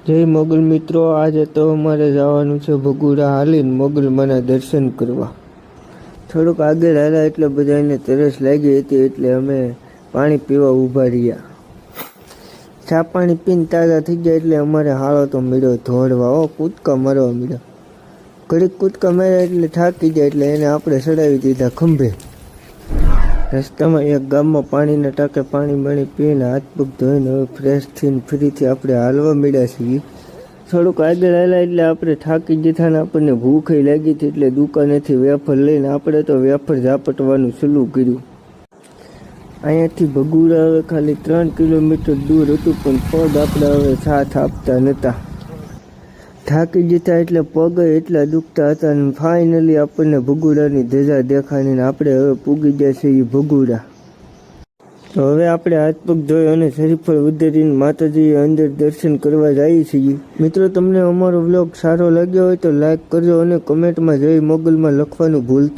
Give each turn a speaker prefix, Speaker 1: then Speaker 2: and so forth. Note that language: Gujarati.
Speaker 1: જય મોગલ મિત્રો, આજે તો અમારે જવાનું છે ભગુડા હાલીને મોગલમાના દર્શન કરવા. થોડુંક આગળ હાલ્યા એટલે બધાને તરસ લાગી હતી એટલે અમે પાણી પીવા ઊભા રહ્યા. ચા પાણી પીને તાજા થઈ ગયા એટલે અમારે હાલો તો મળ્યો ધોળવા, કૂદકા મારવા મળ્યો. ઘડીક કૂદકા માર્યા એટલે થાકી જાય એટલે એને આપણે ચડાવી દીધા ખંભે. રસ્તામાં એક ગામમાં પાણીના ટાંકે પાણી પીને હાથ પગ ધોઈને હવે ફ્રેશ થઈને ફરીથી આપણે હાલવા મળ્યા છીએ. થોડુંક આગળ હાલ્યા એટલે આપણે થાકી જતા ને આપણને ભૂખે લાગી હતી એટલે દુકાનેથી વેફર લઈને આપણે તો વેફર ઝાપટવાનું શરૂ કર્યું. અહીંયાથી ભગુડા હવે ખાલી 3 કિલોમીટર દૂર હતું પણ પગ આપણે હવે સાથ આપતા નહોતા. થાકી જતા એટલે પગ એટલા દુખતા હતા અને ફાઇનલી આપણને ભગુડાની ધજા દેખાડીને આપણે હવે પૂગી ગયા છીએ ભગુડા. તો હવે આપણે હાથ પગ ધોઈ અને શરીફળ વધારીને માતાજીએ અંદર દર્શન કરવા જઈએ છીએ. મિત્રો, તમને અમારો વ્લોગ સારો લાગ્યો હોય તો લાઈક કરજો અને કમેન્ટમાં જય મોગલમાં લખવાનું ભૂલતા